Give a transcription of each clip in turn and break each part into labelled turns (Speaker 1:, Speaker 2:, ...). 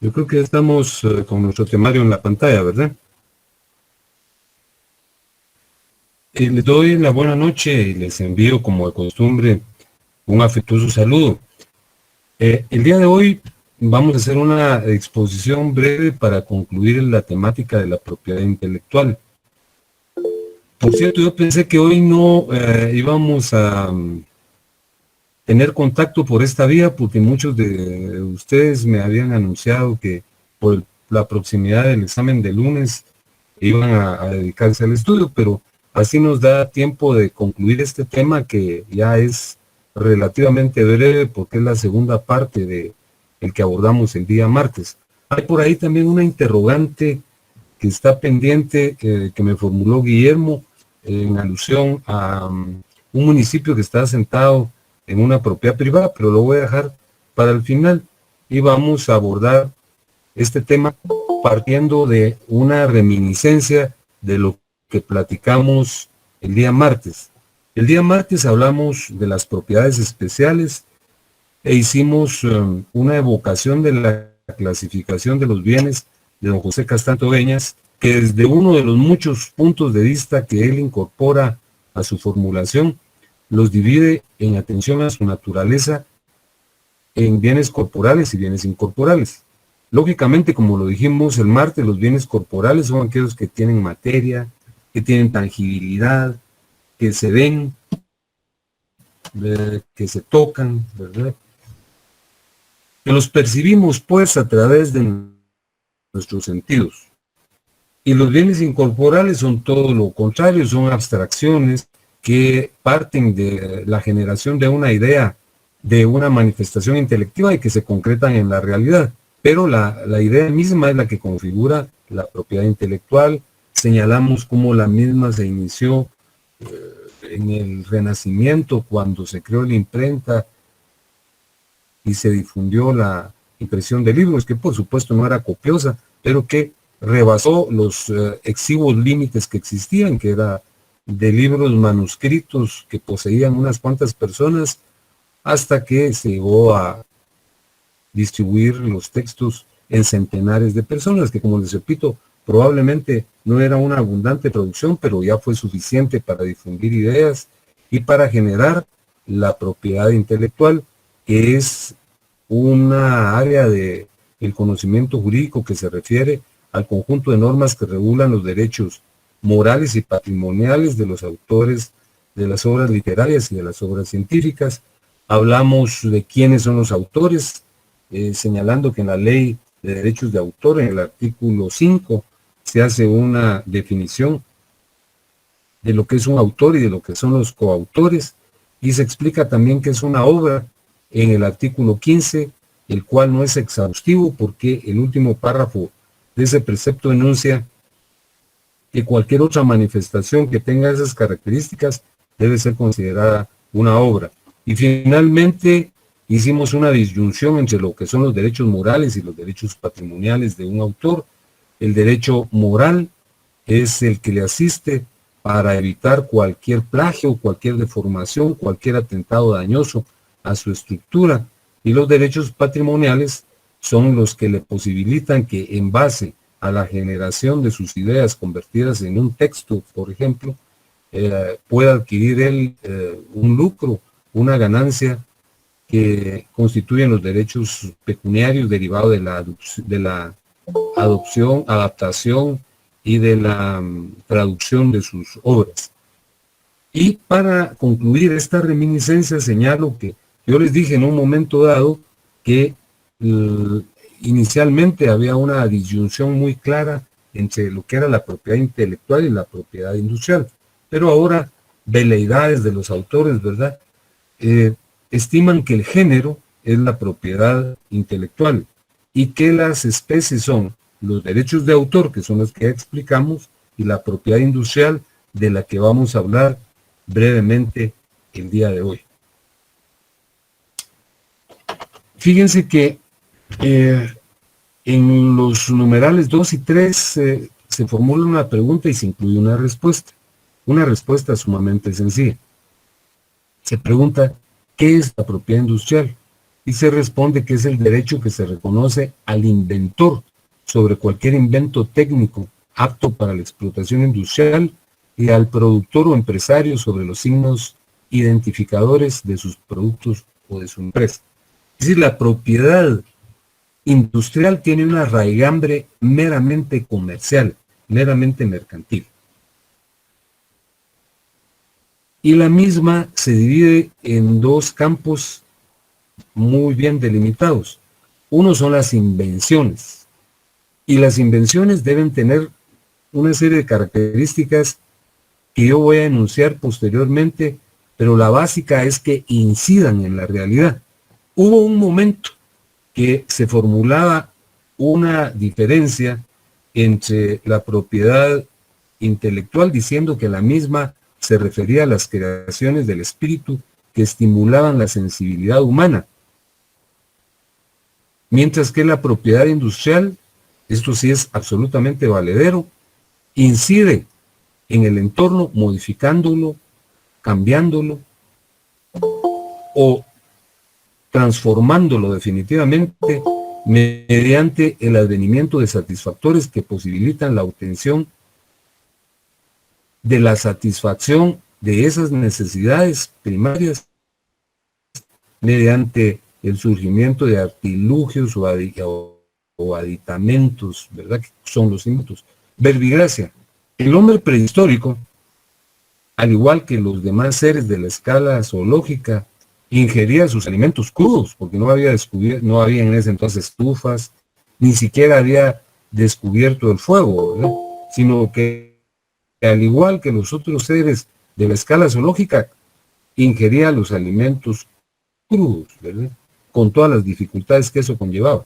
Speaker 1: Yo creo que estamos con nuestro temario en la pantalla, ¿verdad? Les doy la buena noche y les envío, como de costumbre, un afectuoso saludo. El día de hoy vamos a hacer una exposición breve para concluir la temática de la propiedad intelectual. Por cierto, yo pensé que hoy no íbamos a tener contacto por esta vía, porque muchos de ustedes me habían anunciado que por la proximidad del examen de lunes iban a dedicarse al estudio, pero así nos da tiempo de concluir este tema que ya es relativamente breve porque es la segunda parte de el que abordamos el día martes. Hay por ahí también una interrogante que está pendiente, que me formuló Guillermo en alusión a un municipio que está asentado en una propiedad privada, pero lo voy a dejar para el final y vamos a abordar este tema partiendo de una reminiscencia de lo que platicamos el día martes. El día martes hablamos de las propiedades especiales e hicimos una evocación de la clasificación de los bienes de don José Castanto Beñas, que desde uno de los muchos puntos de vista que él incorpora a su formulación, los divide en atención a su naturaleza en bienes corporales y bienes incorporales. Lógicamente, como lo dijimos el martes, los bienes corporales son aquellos que tienen materia, que tienen tangibilidad, que se ven, que se tocan, ¿verdad? Que los percibimos pues a través de nuestros sentidos. Y los bienes incorporales son todo lo contrario, son abstracciones que parten de la generación de una idea, de una manifestación intelectiva y que se concretan en la realidad. Pero la idea misma es la que configura la propiedad intelectual. Señalamos cómo la misma se inició en el Renacimiento, cuando se creó la imprenta y se difundió la impresión de libros, que por supuesto no era copiosa, pero que rebasó los exiguos límites que existían, que era de libros manuscritos que poseían unas cuantas personas, hasta que se llegó a distribuir los textos en centenares de personas, que como les repito, probablemente no era una abundante producción, pero ya fue suficiente para difundir ideas y para generar la propiedad intelectual, que es una área del conocimiento jurídico que se refiere al conjunto de normas que regulan los derechos morales y patrimoniales de los autores de las obras literarias y de las obras científicas. Hablamos de quiénes son los autores, señalando que en la ley de derechos de autor, en el artículo 5, se hace una definición de lo que es un autor y de lo que son los coautores, y se explica también qué es una obra en el artículo 15, el cual no es exhaustivo porque el último párrafo de ese precepto enuncia que cualquier otra manifestación que tenga esas características debe ser considerada una obra. Y finalmente hicimos una disyunción entre lo que son los derechos morales y los derechos patrimoniales de un autor. El derecho moral es el que le asiste para evitar cualquier plagio, cualquier deformación, cualquier atentado dañoso a su estructura, y los derechos patrimoniales son los que le posibilitan que en base a la generación de sus ideas convertidas en un texto, por ejemplo, pueda adquirir él un lucro, una ganancia que constituyen los derechos pecuniarios derivados de la adopción, adaptación y de la traducción de sus obras. Y para concluir esta reminiscencia señalo que yo les dije en un momento dado que inicialmente había una disyunción muy clara entre lo que era la propiedad intelectual y la propiedad industrial, pero ahora veleidades de los autores, ¿verdad? Estiman que el género es la propiedad intelectual y que las especies son los derechos de autor, que son los que ya explicamos, y la propiedad industrial, de la que vamos a hablar brevemente el día de hoy. Fíjense que en los numerales 2 y 3 se formula una pregunta y se incluye una respuesta. Una respuesta sumamente sencilla. Se pregunta, ¿qué es la propiedad industrial? y se responde que es el derecho que se reconoce al inventor sobre cualquier invento técnico apto para la explotación industrial y al productor o empresario sobre los signos identificadores de sus productos o de su empresa. Es decir, la propiedad industrial tiene una raigambre meramente comercial, meramente mercantil. Y la misma se divide en dos campos muy bien delimitados. Uno son las invenciones. Y las invenciones deben tener una serie de características que yo voy a enunciar posteriormente, pero la básica es que incidan en la realidad. Hubo un momento que se formulaba una diferencia entre la propiedad intelectual, diciendo que la misma se refería a las creaciones del espíritu que estimulaban la sensibilidad humana, mientras que la propiedad industrial, esto sí es absolutamente valedero, incide en el entorno modificándolo, cambiándolo o transformándolo definitivamente mediante el advenimiento de satisfactores que posibilitan la obtención de la satisfacción de esas necesidades primarias mediante el surgimiento de artilugios o aditamentos, ¿verdad? Que son los inventos. Verbigracia. El hombre prehistórico, al igual que los demás seres de la escala zoológica, ingería sus alimentos crudos, porque no había en ese entonces estufas, ni siquiera había descubierto el fuego, ¿verdad? Sino que al igual que los otros seres de la escala zoológica, ingería los alimentos crudos, ¿verdad? Con todas las dificultades que eso conllevaba.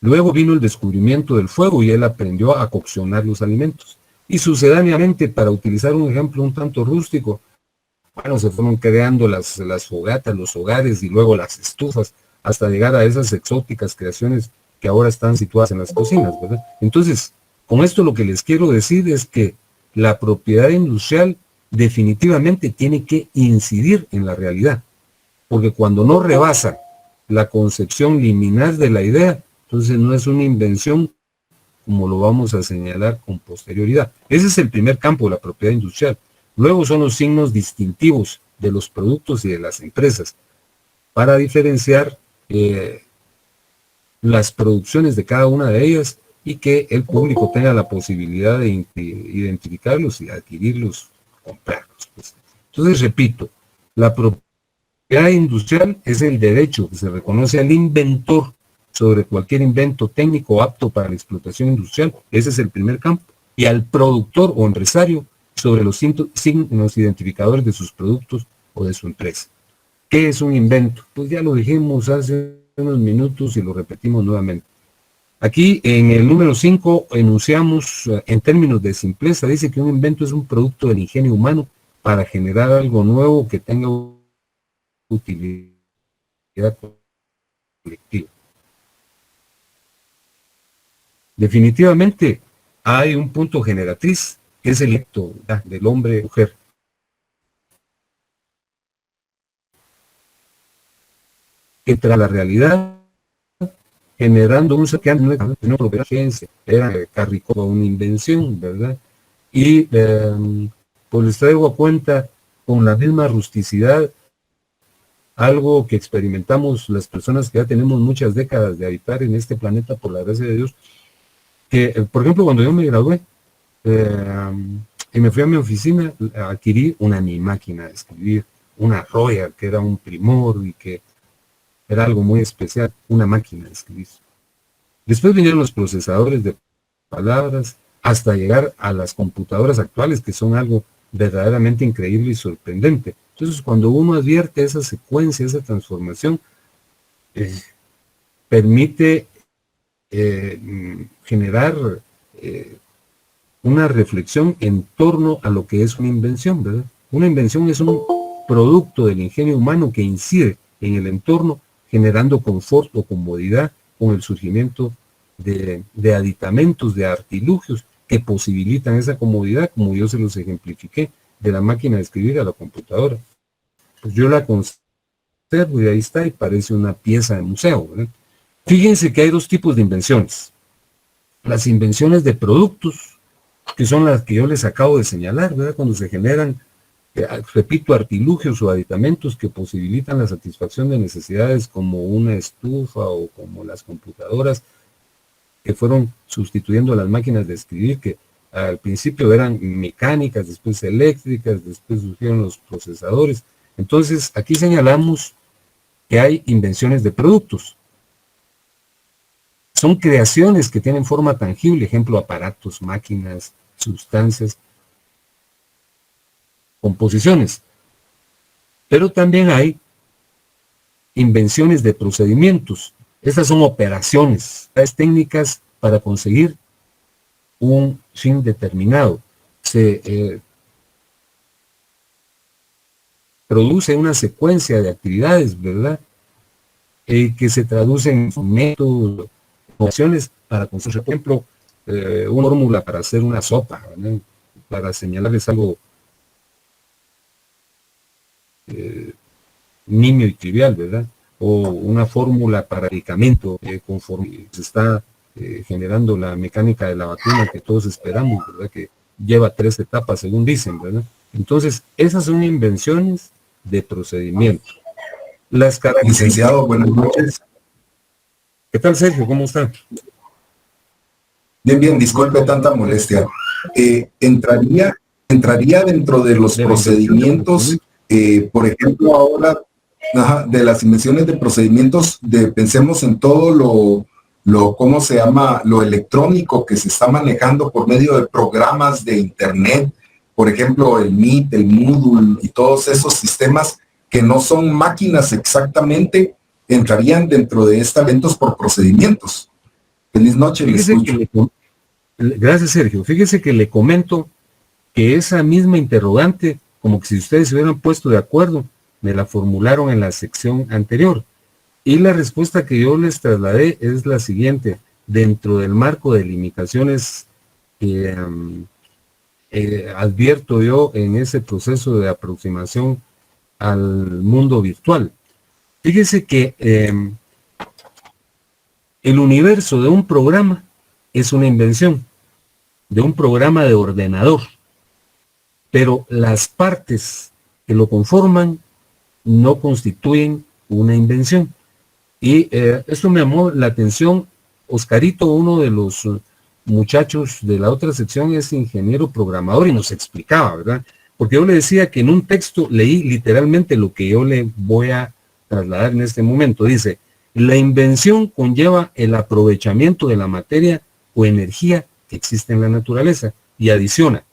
Speaker 1: Luego vino el descubrimiento del fuego y él aprendió a coccionar los alimentos. Y sucedánеamente, para utilizar un ejemplo un tanto rústico, bueno, se fueron creando las fogatas, los hogares y luego las estufas, hasta llegar a esas exóticas creaciones que ahora están situadas en las cocinas, ¿verdad? Entonces, con esto lo que les quiero decir es que la propiedad industrial definitivamente tiene que incidir en la realidad, porque cuando no rebasa la concepción liminar de la idea, entonces no es una invención como lo vamos a señalar con posterioridad. Ese es el primer campo de la propiedad industrial. Luego son los signos distintivos de los productos y de las empresas para diferenciar las producciones de cada una de ellas y que el público tenga la posibilidad de identificarlos y adquirirlos, comprarlos. Pues. Entonces, repito, la propiedad industrial es el derecho que se reconoce al inventor sobre cualquier invento técnico apto para la explotación industrial. Ese es el primer campo. Y al productor o empresario sobre los signos identificadores de sus productos o de su empresa. ¿Qué es un invento? Pues ya lo dijimos hace unos minutos y lo repetimos nuevamente. Aquí en el número 5 enunciamos en términos de simpleza, dice que un invento es un producto del ingenio humano para generar algo nuevo que tenga utilidad colectiva. Definitivamente hay un punto generatriz, que es el acto del hombre mujer. Que tras la realidad, generando un saqueante, no propiedad agencia, era Carricoba una invención, ¿verdad? Y pues les traigo a cuenta con la misma rusticidad algo que experimentamos las personas que ya tenemos muchas décadas de habitar en este planeta por la gracia de Dios, que por ejemplo cuando yo me gradué y me fui a mi oficina, adquirí una mi máquina de escribir, una Royal, que era un primor y que era algo muy especial, una máquina de escribir. Después vinieron los procesadores de palabras, hasta llegar a las computadoras actuales, que son algo verdaderamente increíble y sorprendente. Entonces, cuando uno advierte esa secuencia, esa transformación, permite generar una reflexión en torno a lo que es una invención, ¿verdad? Una invención es un producto del ingenio humano que incide en el entorno, generando confort o comodidad con el surgimiento de aditamentos, de artilugios que posibilitan esa comodidad, como yo se los ejemplifiqué, de la máquina de escribir a la computadora. Pues yo la considero y ahí está, y parece una pieza de museo, ¿verdad? Fíjense que hay dos tipos de invenciones. Las invenciones de productos, que son las que yo les acabo de señalar, ¿verdad? Cuando se generan, repito, artilugios o aditamentos que posibilitan la satisfacción de necesidades como una estufa o como las computadoras que fueron sustituyendo a las máquinas de escribir, que al principio eran mecánicas, después eléctricas, después surgieron los procesadores. Entonces, aquí señalamos que hay invenciones de productos. Son creaciones que tienen forma tangible, ejemplo, aparatos, máquinas, sustancias, composiciones. Pero también hay invenciones de procedimientos. Estas son operaciones, técnicas para conseguir un fin determinado. Se produce una secuencia de actividades, ¿verdad? Que se traducen en métodos, opciones para conseguir, por ejemplo, una fórmula para hacer una sopa, ¿verdad? Para señalarles algo nimio y trivial, ¿verdad? O una fórmula para medicamento, conforme se está generando la mecánica de la vacuna que todos esperamos, ¿verdad? Que lleva 3 etapas, según dicen, ¿verdad? Entonces, esas son invenciones de procedimiento. Las características...
Speaker 2: Licenciado, buenas noches.
Speaker 1: ¿Qué tal, Sergio? ¿Cómo está?
Speaker 2: Bien, bien, disculpe tanta molestia. Entraría dentro de los procedimientos, por ejemplo, ahora, de las invenciones de procedimientos, pensemos en todo ¿cómo se llama? Lo electrónico que se está manejando por medio de programas de Internet, por ejemplo, el Meet, el Moodle y todos esos sistemas que no son máquinas exactamente, entrarían dentro de estos eventos por procedimientos. Feliz noche, les escucho.
Speaker 1: Gracias, Sergio. Fíjese que le comento que esa misma interrogante, como que si ustedes se hubieran puesto de acuerdo, me la formularon en la sección anterior. Y la respuesta que yo les trasladé es la siguiente: dentro del marco de limitaciones que advierto yo en ese proceso de aproximación al mundo virtual. Fíjese que el universo de un programa es una invención, de un programa de ordenador, pero las partes que lo conforman no constituyen una invención. Y esto me llamó la atención. Oscarito, uno de los muchachos de la otra sección, es ingeniero programador y nos explicaba, ¿verdad? Porque yo le decía que en un texto leí literalmente lo que yo le voy a trasladar en este momento. Dice: la invención conlleva el aprovechamiento de la materia o energía que existe en la naturaleza. Y adiciona: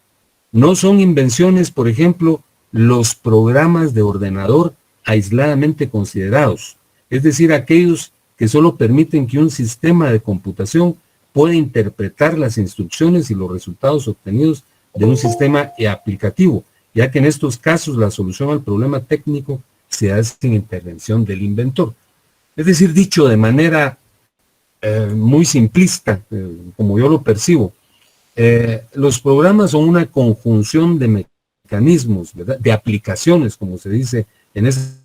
Speaker 1: no son invenciones, por ejemplo, los programas de ordenador aisladamente considerados, es decir, aquellos que solo permiten que un sistema de computación pueda interpretar las instrucciones y los resultados obtenidos de un sistema aplicativo, ya que en estos casos la solución al problema técnico se hace sin intervención del inventor. Es decir, dicho de manera muy simplista, como yo lo percibo, los programas son una conjunción de mecanismos, ¿verdad?, de aplicaciones, como se dice en ese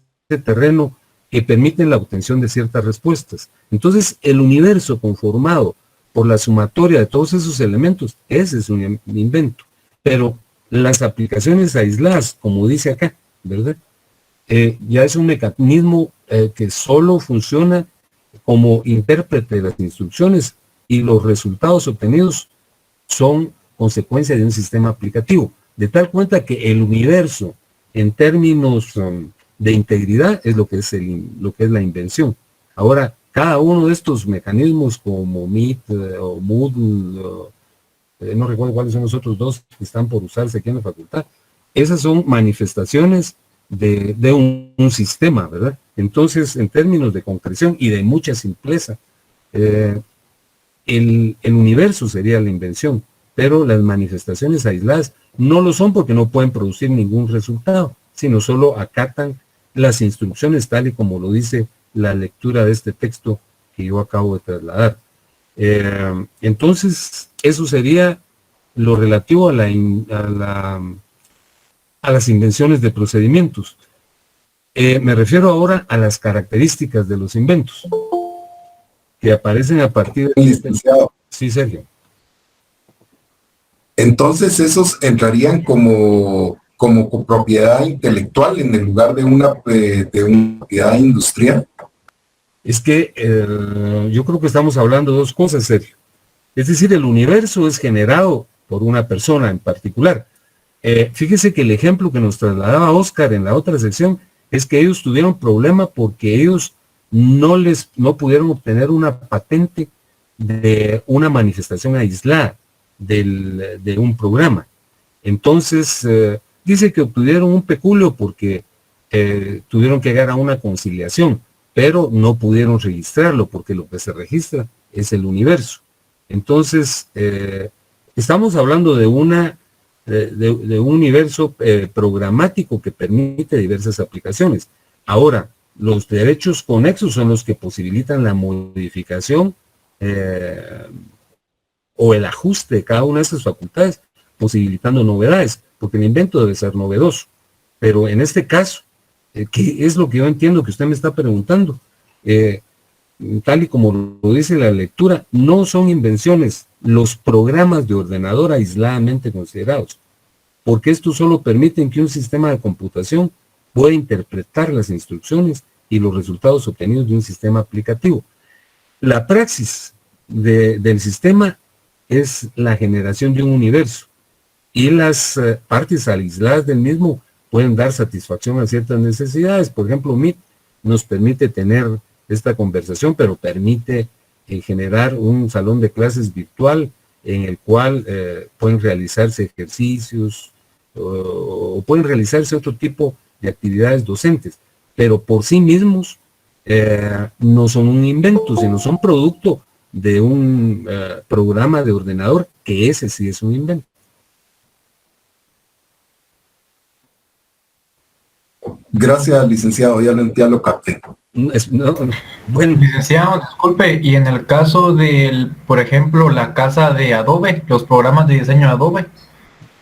Speaker 1: terreno, que permiten la obtención de ciertas respuestas. Entonces, el universo conformado por la sumatoria de todos esos elementos, ese es un invento. Pero las aplicaciones aisladas, como dice acá, ¿verdad?, ya es un mecanismo que solo funciona como intérprete de las instrucciones, y los resultados obtenidos son consecuencia de un sistema aplicativo. De tal cuenta que el universo, en términos de integridad, es lo que es la invención. Ahora, cada uno de estos mecanismos, como Meet o Moodle, no recuerdo cuáles son los otros dos que están por usarse aquí en la facultad, esas son manifestaciones de un sistema, ¿verdad? Entonces, en términos de concreción y de mucha simpleza, el universo sería la invención, pero las manifestaciones aisladas no lo son, porque no pueden producir ningún resultado, sino solo acatan las instrucciones tal y como lo dice la lectura de este texto que yo acabo de trasladar. Entonces, eso sería lo relativo a las invenciones de procedimientos. Me refiero ahora a las características de los inventos que aparecen a partir de...
Speaker 2: Licenciado.
Speaker 1: Sí, Sergio.
Speaker 2: Entonces esos entrarían como copropiedad intelectual en el lugar de una propiedad industrial.
Speaker 1: Es que yo creo que estamos hablando de dos cosas, Sergio. Es decir, el universo es generado por una persona en particular. Fíjese que el ejemplo que nos trasladaba Oscar en la otra sección es que ellos tuvieron problema porque ellos no pudieron obtener una patente de una manifestación aislada de un programa. Entonces, dice que obtuvieron un peculio porque tuvieron que llegar a una conciliación, pero no pudieron registrarlo porque lo que se registra es el universo. Entonces, estamos hablando de un universo programático que permite diversas aplicaciones. Ahora, los derechos conexos son los que posibilitan la modificación o el ajuste de cada una de esas facultades, posibilitando novedades, porque el invento debe ser novedoso. Pero en este caso, ¿qué es lo que yo entiendo que usted me está preguntando? Tal y como lo dice la lectura, no son invenciones los programas de ordenador aisladamente considerados, porque estos solo permiten que un sistema de computación pueda interpretar las instrucciones y los resultados obtenidos de un sistema aplicativo. La praxis del sistema es la generación de un universo y las partes aisladas del mismo pueden dar satisfacción a ciertas necesidades. Por ejemplo, Meet nos permite tener esta conversación, pero permite generar un salón de clases virtual en el cual pueden realizarse ejercicios o pueden realizarse otro tipo de actividades docentes, pero por sí mismos no son un invento, sino son producto de un programa de ordenador, que ese sí es un invento.
Speaker 2: Gracias, licenciado, ya lo capté.
Speaker 3: Bueno. Licenciado, disculpe, y en el caso del, por ejemplo, la casa de Adobe, los programas de diseño de Adobe,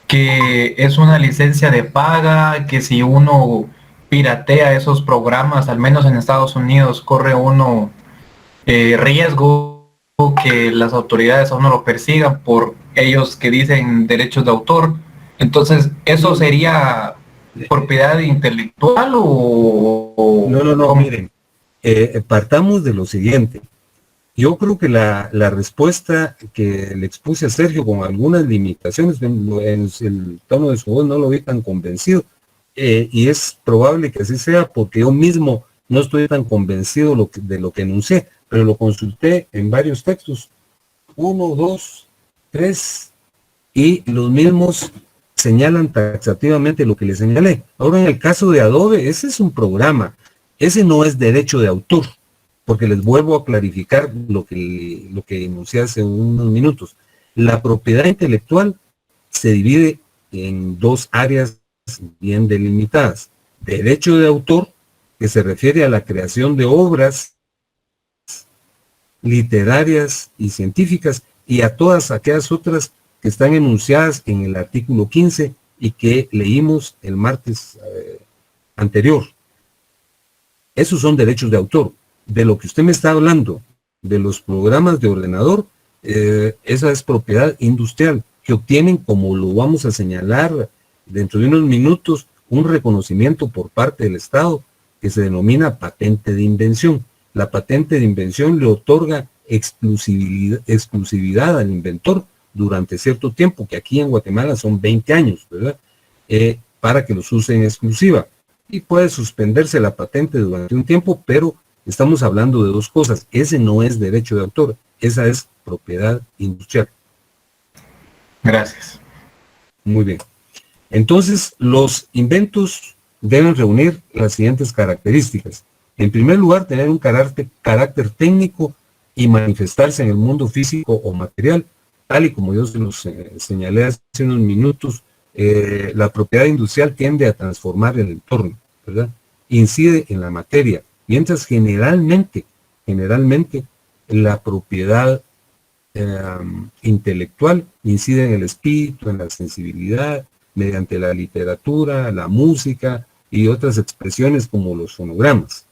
Speaker 3: que es una licencia de paga, que si uno piratea esos programas, al menos en Estados Unidos, corre uno riesgo que las autoridades a uno lo persigan por ellos que dicen derechos de autor. Entonces, ¿eso sería propiedad intelectual o...?
Speaker 1: No, miren, partamos de lo siguiente. Yo creo que la respuesta que le expuse a Sergio con algunas limitaciones, en el tono de su voz no lo vi tan convencido, y es probable que así sea porque yo mismo no estoy tan convencido de lo que enuncié, pero lo consulté en varios textos, 1, 2, 3, y los mismos señalan taxativamente lo que les señalé. Ahora, en el caso de Adobe, ese es un programa, ese no es derecho de autor, porque les vuelvo a clarificar lo que enuncié hace unos minutos. La propiedad intelectual se divide en dos áreas bien delimitadas. Derecho de autor, que se refiere a la creación de obras literarias y científicas, y a todas aquellas otras que están enunciadas en el artículo 15 y que leímos el martes anterior. Esos son derechos de autor. De lo que usted me está hablando, de los programas de ordenador, esa es propiedad industrial, que obtienen, como lo vamos a señalar dentro de unos minutos, un reconocimiento por parte del Estado que se denomina patente de invención. La patente de invención le otorga exclusividad al inventor durante cierto tiempo, que aquí en Guatemala son 20 años, ¿verdad? Para que los use en exclusiva. Y puede suspenderse la patente durante un tiempo, pero estamos hablando de dos cosas. Ese no es derecho de autor, esa es propiedad industrial.
Speaker 3: Gracias.
Speaker 1: Muy bien. Entonces, los inventos deben reunir las siguientes características. En primer lugar, tener un carácter técnico y manifestarse en el mundo físico o material, tal y como yo se los señalé hace unos minutos. La propiedad industrial tiende a transformar el entorno, ¿verdad? Incide en la materia, mientras generalmente la propiedad intelectual incide en el espíritu, en la sensibilidad, mediante la literatura, la música, y otras expresiones como los fonogramas.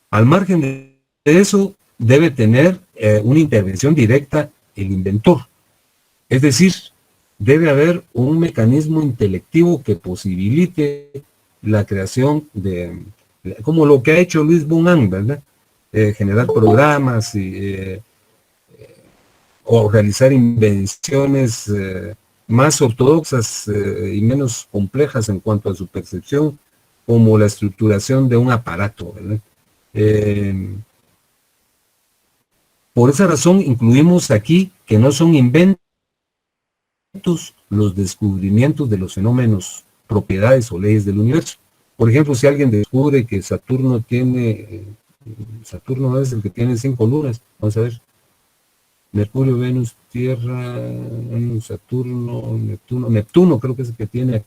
Speaker 1: Al margen de eso, debe tener una intervención directa el inventor. Es decir, debe haber un mecanismo intelectivo que posibilite la creación de, como lo que ha hecho Luis Bonan, ¿verdad? Generar programas o realizar invenciones más ortodoxas y menos complejas en cuanto a su percepción, como la estructuración de un aparato, ¿verdad? Por esa razón incluimos aquí que no son inventos los descubrimientos de los fenómenos, propiedades o leyes del universo. Por ejemplo, si alguien descubre que Saturno tiene, Saturno es el que tiene 5 lunas, vamos a ver, Mercurio, Venus, Tierra, Saturno, Neptuno creo que es el que tiene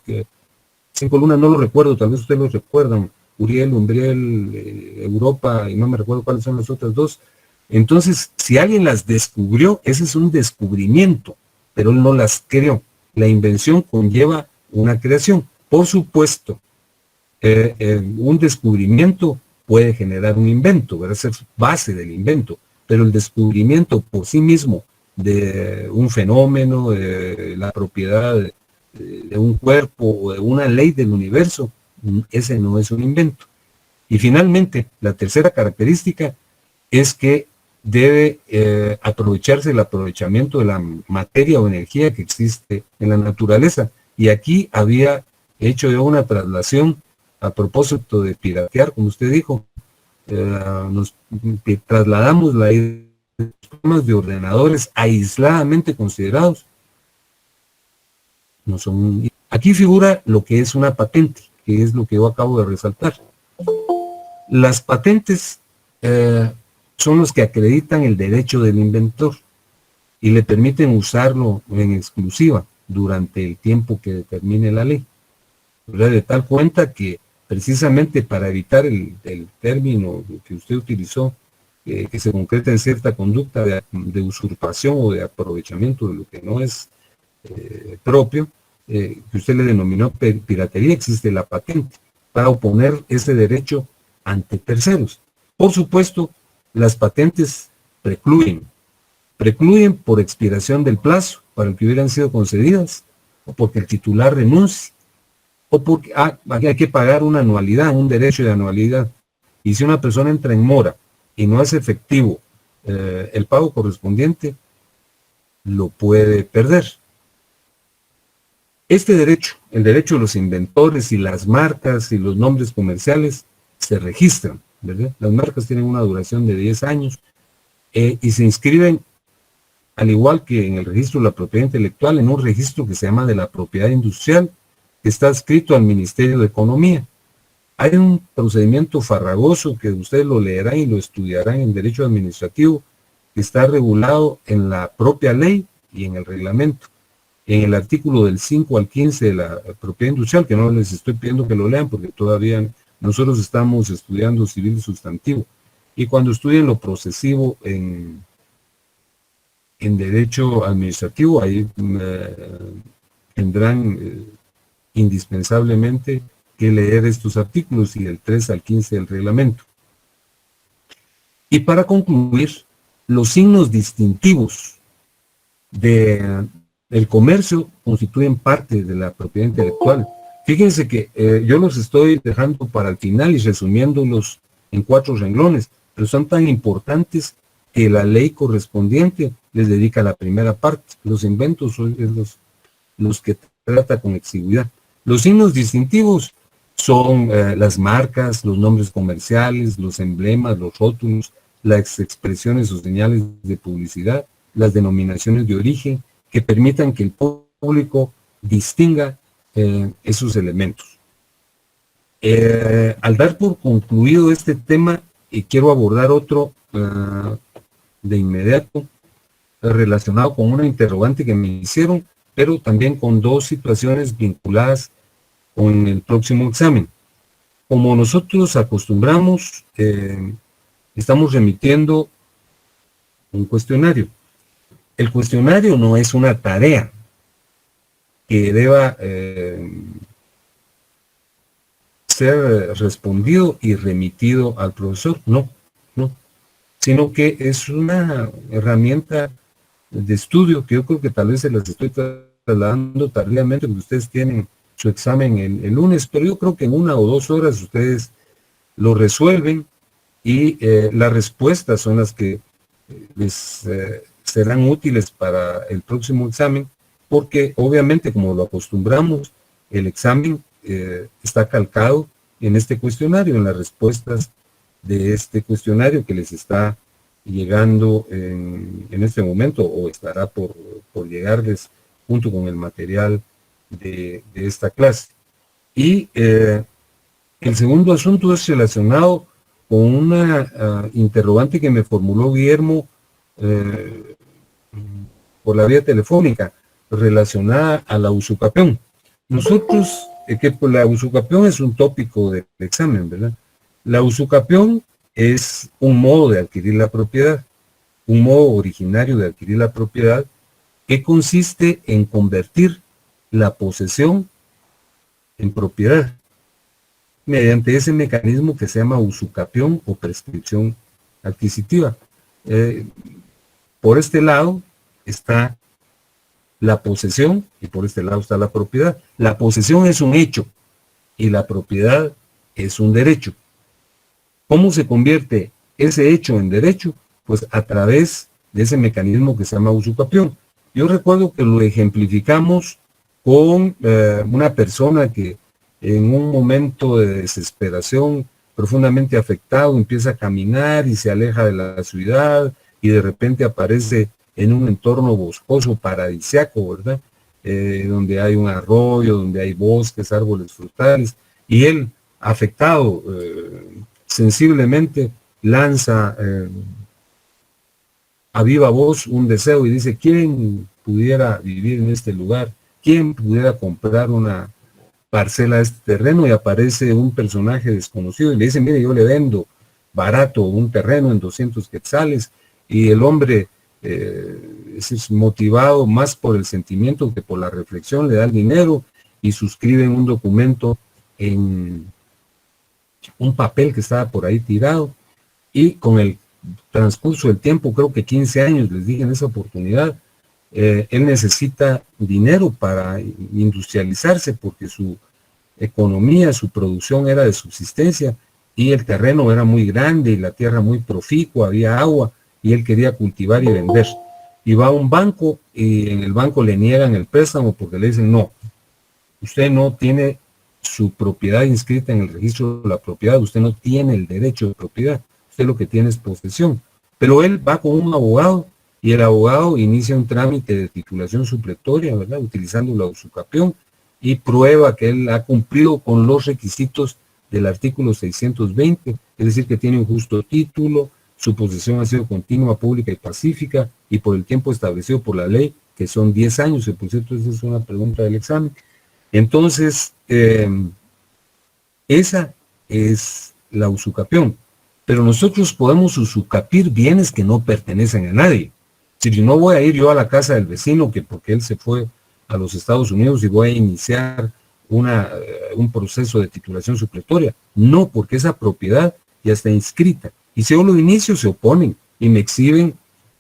Speaker 1: 5 lunas, no lo recuerdo, tal vez ustedes lo recuerdan, Uriel, Umbriel, Europa, y no me recuerdo cuáles son las otras dos. Entonces, si alguien las descubrió, ese es un descubrimiento, pero él no las creó. La invención conlleva una creación. Por supuesto, un descubrimiento puede generar un invento, ¿verdad? Ser base del invento, pero el descubrimiento por sí mismo de un fenómeno, de la propiedad de un cuerpo o de una ley del universo, ese no es un invento. Y finalmente, la tercera característica es que debe aprovecharse el aprovechamiento de la materia o energía que existe en la naturaleza. Y aquí había hecho yo una traslación a propósito de piratear, como usted dijo. Nos trasladamos la idea de ordenadores aisladamente considerados. No son. Aquí figura lo que es una patente, que es lo que yo acabo de resaltar. Las patentes son los que acreditan el derecho del inventor y le permiten usarlo en exclusiva durante el tiempo que determine la ley. ¿Verdad? De tal cuenta que precisamente para evitar el término que usted utilizó, que se concreta en cierta conducta de usurpación o de aprovechamiento de lo que no es propio, que usted le denominó piratería, existe la patente para oponer ese derecho ante terceros. Por supuesto, las patentes precluyen por expiración del plazo para el que hubieran sido concedidas, o porque el titular renuncie, o porque hay que pagar una anualidad, un derecho de anualidad. Y si una persona entra en mora y no hace efectivo el pago correspondiente, lo puede perder. Este derecho, el derecho de los inventores y las marcas y los nombres comerciales, se registran, ¿verdad? Las marcas tienen una duración de 10 años y se inscriben, al igual que en el registro de la propiedad intelectual, en un registro que se llama de la propiedad industrial, que está adscrito al Ministerio de Economía. Hay un procedimiento farragoso que ustedes lo leerán y lo estudiarán en derecho administrativo, que está regulado en la propia ley y en el reglamento. En el artículo del 5 al 15 de la propiedad industrial, que no les estoy pidiendo que lo lean porque todavía nosotros estamos estudiando civil sustantivo. Y cuando estudien lo procesivo en derecho administrativo, ahí tendrán indispensablemente que leer estos artículos y del 3 al 15 del reglamento. Y para concluir, los signos distintivos del comercio constituyen parte de la propiedad intelectual. Fíjense que yo los estoy dejando para el final y resumiéndolos en 4 renglones, pero son tan importantes que la ley correspondiente les dedica la primera parte. Los inventos son los que trata con exigüidad. Los signos distintivos son las marcas, los nombres comerciales, los emblemas, los rótulos, las expresiones o señales de publicidad, las denominaciones de origen, que permitan que el público distinga esos elementos. Al dar por concluido este tema, quiero abordar otro de inmediato, relacionado con una interrogante que me hicieron, pero también con 2 situaciones vinculadas con el próximo examen. Como nosotros acostumbramos, estamos remitiendo un cuestionario. El cuestionario no es una tarea que deba ser respondido y remitido al profesor. No, no. Sino que es una herramienta de estudio que yo creo que tal vez se las estoy trasladando tardíamente porque ustedes tienen su examen el lunes, pero yo creo que en 1 o 2 horas ustedes lo resuelven y las respuestas son las que les serán útiles para el próximo examen, porque obviamente, como lo acostumbramos, el examen está calcado en este cuestionario, en las respuestas de este cuestionario que les está llegando en este momento, o estará por llegarles junto con el material de esta clase. Y el segundo asunto es relacionado con una interrogante que me formuló Guillermo por la vía telefónica, relacionada a la usucapión. Nosotros, la usucapión es un tópico del examen, ¿verdad? La usucapión es un modo de adquirir la propiedad, un modo originario de adquirir la propiedad que consiste en convertir la posesión en propiedad mediante ese mecanismo que se llama usucapión o prescripción adquisitiva. Por este lado está la posesión y por este lado está la propiedad. La posesión es un hecho y la propiedad es un derecho. ¿Cómo se convierte ese hecho en derecho? Pues a través de ese mecanismo que se llama usucapión. Yo recuerdo que lo ejemplificamos con una persona que en un momento de desesperación profundamente afectado empieza a caminar y se aleja de la ciudad y de repente aparece en un entorno boscoso paradisiaco, ¿verdad? Donde hay un arroyo, donde hay bosques, árboles frutales, y él, afectado sensiblemente, lanza a viva voz un deseo y dice: ¿quién pudiera vivir en este lugar? ¿Quién pudiera comprar una parcela de este terreno? Y aparece un personaje desconocido y le dice: mire, yo le vendo barato un terreno en 200 quetzales, y el hombre es motivado más por el sentimiento que por la reflexión, le da el dinero y suscribe un documento en un papel que estaba por ahí tirado, y con el transcurso del tiempo, creo que 15 años, les dije en esa oportunidad, él necesita dinero para industrializarse porque su economía, su producción era de subsistencia y el terreno era muy grande y la tierra muy proficua, había agua y él quería cultivar y vender. Y va a un banco y en el banco le niegan el préstamo porque le dicen: no, usted no tiene su propiedad inscrita en el registro de la propiedad, usted no tiene el derecho de propiedad, usted lo que tiene es posesión. Pero él va con un abogado y el abogado inicia un trámite de titulación supletoria, ¿verdad?, utilizando la usucapión, y prueba que él ha cumplido con los requisitos del artículo 620, es decir, que tiene un justo título, su posesión ha sido continua, pública y pacífica, y por el tiempo establecido por la ley, que son 10 años, y por cierto, esa es una pregunta del examen. Entonces, esa es la usucapión. Pero nosotros podemos usucapir bienes que no pertenecen a nadie. Si yo no voy a ir yo a la casa del vecino, que porque él se fue a los Estados Unidos, y voy a iniciar un proceso de titulación supletoria. No, porque esa propiedad ya está inscrita. Y si yo lo inicio, se oponen y me exhiben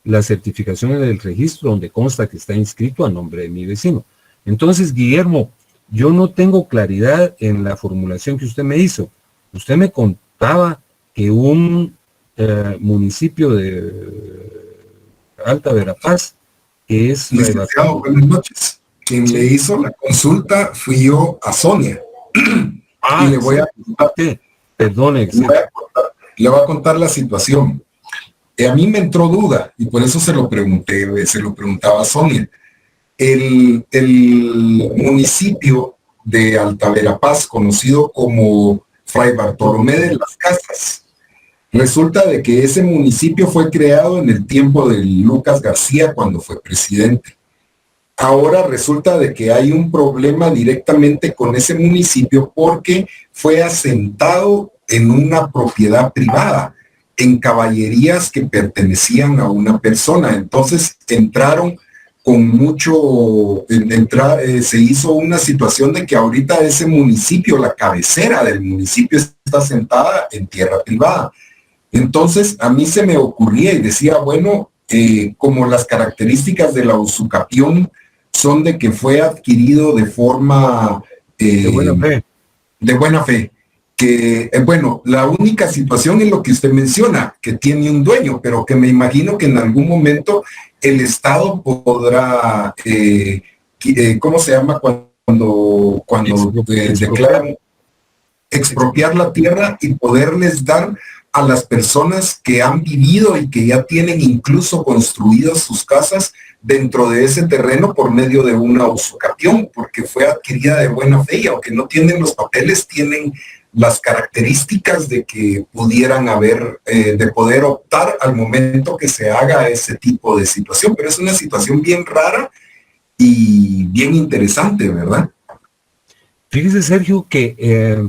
Speaker 1: la certificación en el registro donde consta que está inscrito a nombre de mi vecino. Entonces, Guillermo, yo no tengo claridad en la formulación que usted me hizo. Usted me contaba que un municipio de Alta Verapaz, que es...
Speaker 2: Licenciado, buenas noches. Quien le hizo la consulta fui yo a Sonia. Y le voy a contar,
Speaker 1: perdone,
Speaker 2: le voy a contar la situación. A mí me entró duda y por eso se lo pregunté, se lo preguntaba a Sonia. El municipio de Alta Verapaz, conocido como Fray Bartolomé de las Casas, resulta de que ese municipio fue creado en el tiempo de Lucas García cuando fue presidente. Ahora resulta de que hay un problema directamente con ese municipio porque fue asentado en una propiedad privada, en caballerías que pertenecían a una persona. Entonces entraron con mucho, se hizo una situación de que ahorita ese municipio, la cabecera del municipio está sentada en tierra privada. Entonces a mí se me ocurría y decía, bueno, como las características de la usucapión son de que fue adquirido de forma
Speaker 1: de
Speaker 2: buena fe, que, bueno, la única situación es lo que usted menciona, que tiene un dueño, pero que me imagino que en algún momento el Estado podrá, ¿cómo se llama? Cuando declaran expropiar la tierra y poderles dar a las personas que han vivido y que ya tienen incluso construidas sus casas dentro de ese terreno por medio de una usucapión, porque fue adquirida de buena fe y aunque no tienen los papeles, tienen las características de que pudieran haber, de poder optar al momento que se haga ese tipo de situación. Pero es una situación bien rara y bien interesante, ¿verdad?
Speaker 1: Fíjese, Sergio, que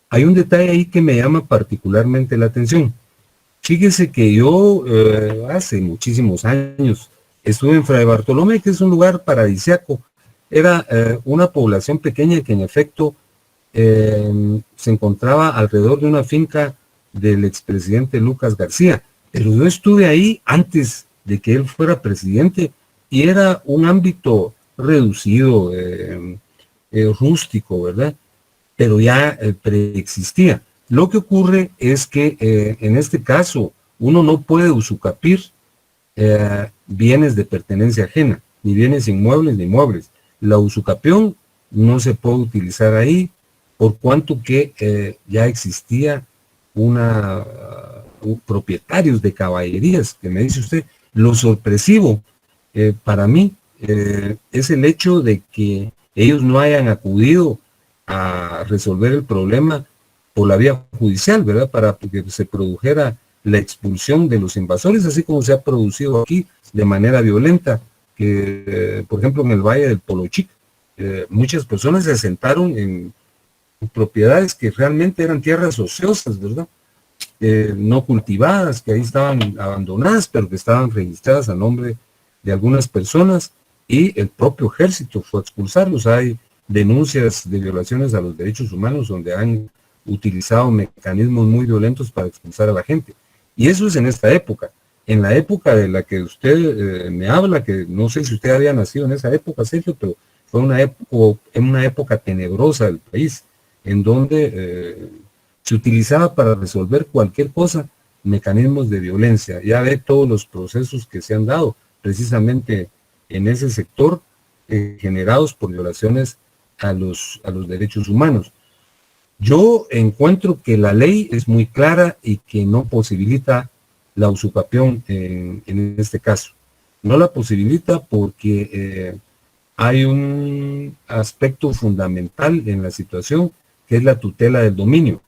Speaker 1: hay un detalle ahí que me llama particularmente la atención. Fíjese que yo hace muchísimos años estuve en Fray Bartolomé, que es un lugar paradisíaco. Era una población pequeña que en efecto se encontraba alrededor de una finca del expresidente Lucas García. Pero yo estuve ahí antes de que él fuera presidente y era un ámbito reducido, rústico, ¿verdad? Pero ya preexistía. Lo que ocurre es que en este caso uno no puede usucapir bienes de pertenencia ajena, ni bienes inmuebles ni muebles. La usucapión no se puede utilizar ahí por cuanto que ya existía propietarios de caballerías, que me dice usted. Lo sorpresivo para mí es el hecho de que ellos no hayan acudido a resolver el problema por la vía judicial, ¿verdad? Para que se produjera la expulsión de los invasores, así como se ha producido aquí de manera violenta, que por ejemplo en el Valle del Polochic, muchas personas se asentaron en propiedades que realmente eran tierras ociosas, ¿verdad? No cultivadas, que ahí estaban abandonadas, pero que estaban registradas a nombre de algunas personas, y el propio ejército fue a expulsarlos. Hay denuncias de violaciones a los derechos humanos donde han utilizado mecanismos muy violentos para expulsar a la gente. Y eso es en esta época. En la época de la que usted me habla, que no sé si usted había nacido en esa época, Sergio, pero fue una época tenebrosa del país, en donde se utilizaba para resolver cualquier cosa mecanismos de violencia. Ya ve todos los procesos que se han dado precisamente en ese sector, generados por violaciones a los derechos humanos. Yo encuentro que la ley es muy clara y que no posibilita la usucapión en este caso. No la posibilita porque hay un aspecto fundamental en la situación, que es la tutela del dominio.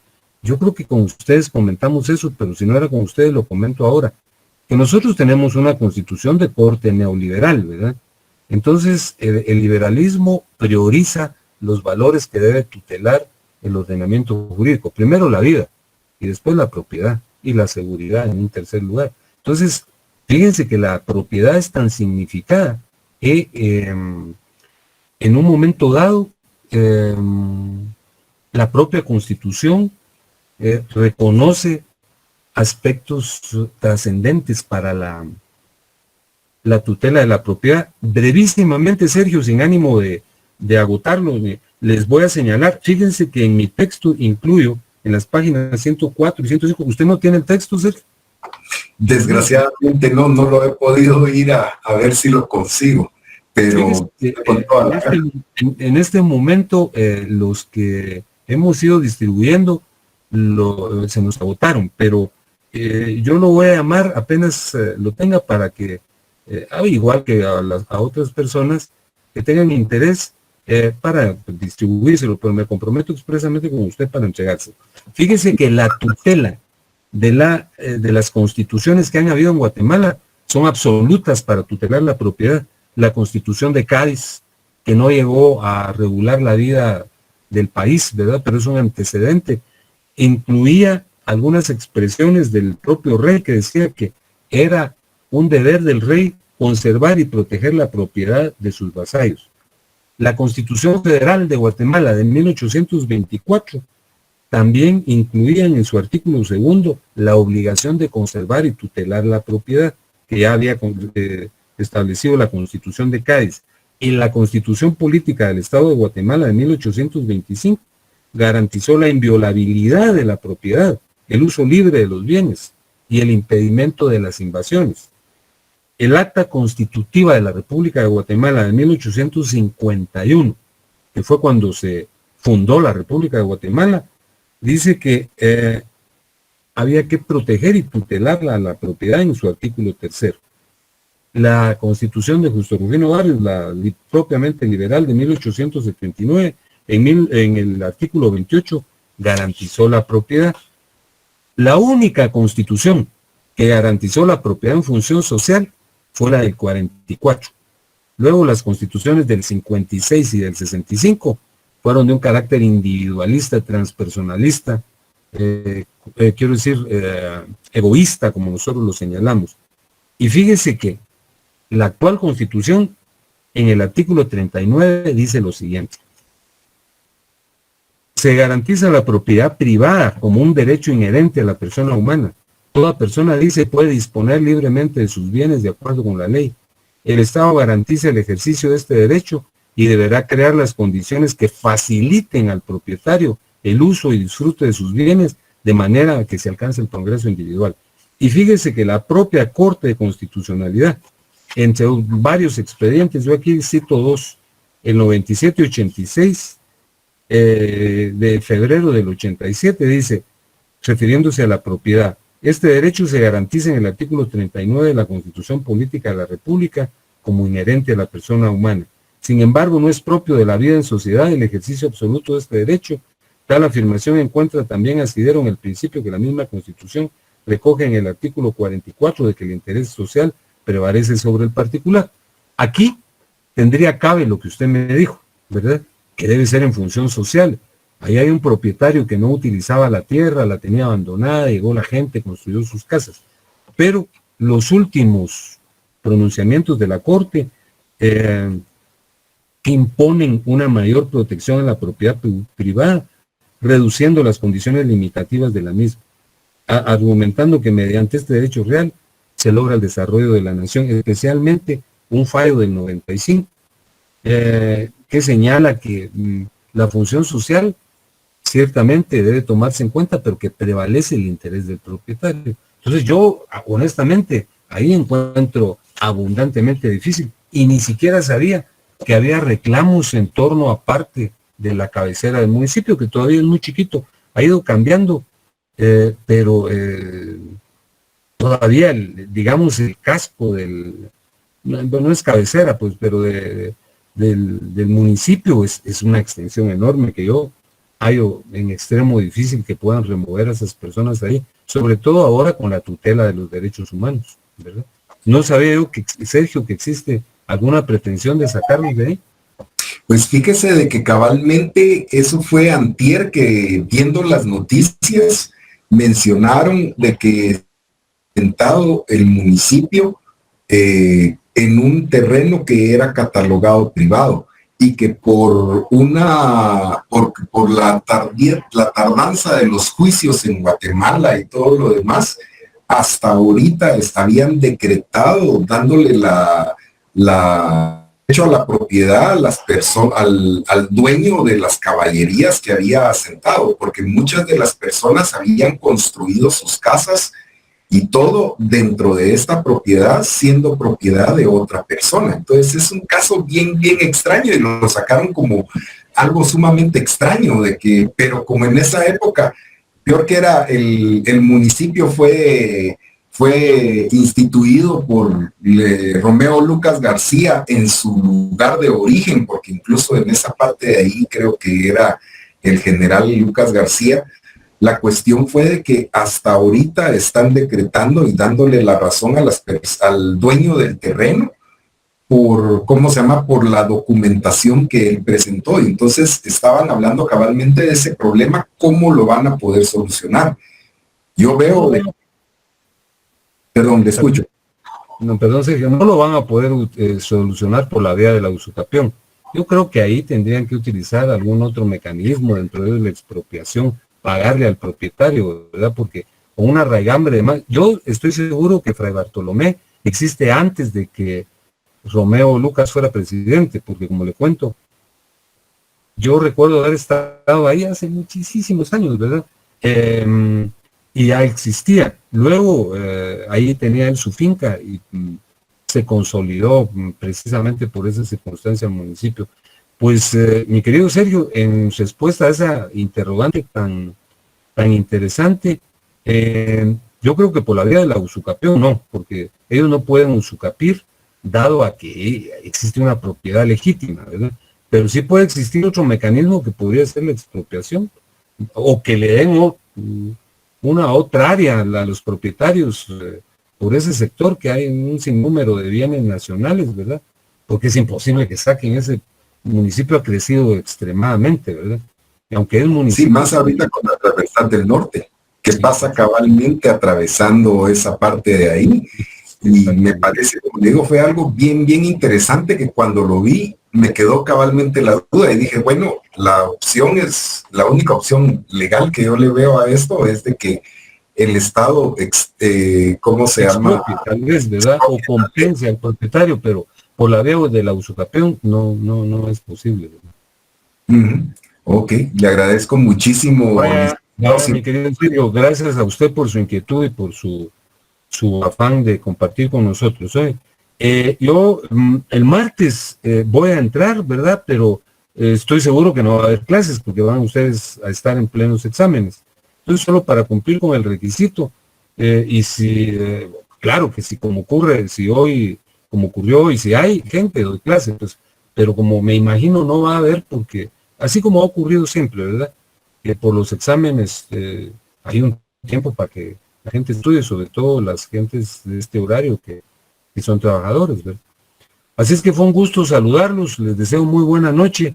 Speaker 1: Yo creo que con ustedes comentamos eso, pero si no era con ustedes, lo comento ahora. Que nosotros tenemos una constitución de corte neoliberal, ¿verdad? Entonces, el liberalismo prioriza los valores que debe tutelar el ordenamiento jurídico. Primero la vida, y después la propiedad, y la seguridad en un tercer lugar. Entonces, fíjense que la propiedad es tan significada que en un momento dado, la propia Constitución reconoce aspectos trascendentes para la tutela de la propiedad. Brevísimamente, Sergio, sin ánimo de agotarlo, les voy a señalar. Fíjense que en mi texto incluyo en las páginas 104 y 105, ¿usted no tiene el texto, Sergio?
Speaker 2: Desgraciadamente no lo he podido ir a ver si lo consigo, pero
Speaker 1: en este momento los que hemos ido distribuyendo se nos agotaron, pero yo lo voy a llamar apenas lo tenga para que, igual que a otras personas que tengan interés, para distribuírselo, pero me comprometo expresamente con usted para entregárselo. Fíjese que la tutela de las constituciones que han habido en Guatemala son absolutas para tutelar la propiedad. La Constitución de Cádiz, que no llegó a regular la vida del país, ¿verdad? Pero es un antecedente. Incluía algunas expresiones del propio rey que decía que era un deber del rey conservar y proteger la propiedad de sus vasallos. La Constitución Federal de Guatemala de 1824 también incluía en su artículo 2 la obligación de conservar y tutelar la propiedad, que ya había establecido la Constitución de Cádiz. Y la Constitución Política del Estado de Guatemala de 1825 garantizó la inviolabilidad de la propiedad, el uso libre de los bienes y el impedimento de las invasiones. El Acta Constitutiva de la República de Guatemala de 1851, que fue cuando se fundó la República de Guatemala, dice que había que proteger y tutelar la propiedad en su artículo 3. La Constitución de Justo Rufino Barrios, la propiamente liberal de 1879, en el artículo 28, garantizó la propiedad. La única constitución que garantizó la propiedad en función social fue la del 44. Luego las constituciones del 56 y del 65 fueron de un carácter individualista, transpersonalista, quiero decir, egoísta, como nosotros lo señalamos. Y fíjese que la actual Constitución, en el artículo 39, dice lo siguiente: se garantiza la propiedad privada como un derecho inherente a la persona humana. Toda persona, dice, puede disponer libremente de sus bienes de acuerdo con la ley. El Estado garantiza el ejercicio de este derecho y deberá crear las condiciones que faciliten al propietario el uso y disfrute de sus bienes de manera que se alcance el progreso individual. Y fíjese que la propia Corte de Constitucionalidad, entre varios expedientes, yo aquí cito dos, el 97 y 86 de febrero del 87, dice, refiriéndose a la propiedad: este derecho se garantiza en el artículo 39 de la Constitución Política de la República como inherente a la persona humana. Sin embargo, no es propio de la vida en sociedad el ejercicio absoluto de este derecho. Tal afirmación encuentra también asidero en el principio que la misma Constitución recoge en el artículo 44 de que el interés social prevalece sobre el particular. Aquí tendría cabe lo que usted me dijo, ¿verdad? Que debe ser en función social. Ahí hay un propietario que no utilizaba la tierra, la tenía abandonada, llegó la gente, construyó sus casas. Pero los últimos pronunciamientos de la Corte imponen una mayor protección a la propiedad privada, reduciendo las condiciones limitativas de la misma, argumentando que mediante este derecho real se logra el desarrollo de la nación, especialmente un fallo del 95, que señala que la función social ciertamente debe tomarse en cuenta, pero que prevalece el interés del propietario. Entonces yo, honestamente, ahí encuentro abundantemente difícil, y ni siquiera sabía que había reclamos en torno a parte de la cabecera del municipio, que todavía es muy chiquito, ha ido cambiando, pero todavía, digamos, el casco no es cabecera, pues, pero del municipio es una extensión enorme que yo hallo en extremo difícil que puedan remover a esas personas ahí, sobre todo ahora con la tutela de los derechos humanos, ¿verdad? No sabía yo, Sergio, que existe alguna pretensión de sacarlos de ahí.
Speaker 2: Pues fíjese de que cabalmente eso fue antier, que viendo las noticias mencionaron de que sentado el municipio en un terreno que era catalogado privado, y que por la tardanza de los juicios en Guatemala y todo lo demás, hasta ahorita estarían decretado dándole derecho a la propiedad a las al dueño de las caballerías que había asentado, porque muchas de las personas habían construido sus casas y todo dentro de esta propiedad, siendo propiedad de otra persona. Entonces es un caso bien extraño, y lo sacaron como algo sumamente extraño, pero como en esa época, peor que era, el municipio fue instituido por Romeo Lucas García en su lugar de origen, porque incluso en esa parte de ahí creo que era el general Lucas García. La cuestión fue de que hasta ahorita están decretando y dándole la razón al dueño del terreno por la documentación que él presentó. Entonces estaban hablando cabalmente de ese problema, cómo lo van a poder solucionar. Yo veo... Perdón, le escucho.
Speaker 1: no, perdón, Sergio, no lo van a poder solucionar por la vía de la usucapión. Yo creo que ahí tendrían que utilizar algún otro mecanismo dentro de la expropiación, pagarle al propietario, ¿verdad? Porque con una raigambre de más, yo estoy seguro que Fray Bartolomé existe antes de que Romeo Lucas fuera presidente, porque como le cuento, yo recuerdo haber estado ahí hace muchísimos años, ¿verdad? Y ya existía. Luego ahí tenía él su finca y se consolidó precisamente por esa circunstancia el municipio. Pues mi querido Sergio, en respuesta a esa interrogante tan interesante, yo creo que por la vía de la usucapión no, porque ellos no pueden usucapir dado a que existe una propiedad legítima, ¿verdad? Pero sí puede existir otro mecanismo que podría ser la expropiación, o que le den una otra área a los propietarios por ese sector, que hay un sinnúmero de bienes nacionales, ¿verdad? Porque es imposible que saquen ese municipio, ha crecido extremadamente, ¿verdad? Y aunque es municipio...
Speaker 2: Sí, más ahorita con la transversal del norte, que sí, pasa cabalmente atravesando esa parte de ahí, y me parece, como digo, fue algo bien interesante, que cuando lo vi me quedó cabalmente la duda y dije, bueno, la única opción legal que yo le veo a esto es de que el Estado, ¿cómo se llama?
Speaker 1: Tal vez, ¿verdad? O compense al propietario, pero por la vía de la usucapión no es posible, ¿verdad?
Speaker 2: Ok, le agradezco muchísimo.
Speaker 1: Mi querido Sergio, gracias a usted por su inquietud y por su afán de compartir con nosotros. Yo el martes voy a entrar, ¿verdad? Pero estoy seguro que no va a haber clases porque van ustedes a estar en plenos exámenes. Entonces, solo para cumplir con el requisito, y si, claro que si como ocurre, si hoy, como ocurrió, y si hay gente, doy clase, pues, pero como me imagino no va a haber, porque así como ha ocurrido siempre, ¿verdad? Que por los exámenes hay un tiempo para que la gente estudie, sobre todo las gentes de este horario que son trabajadores, ¿verdad? Así es que fue un gusto saludarlos, les deseo muy buena noche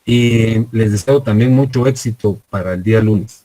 Speaker 1: y les deseo también mucho éxito para el día lunes.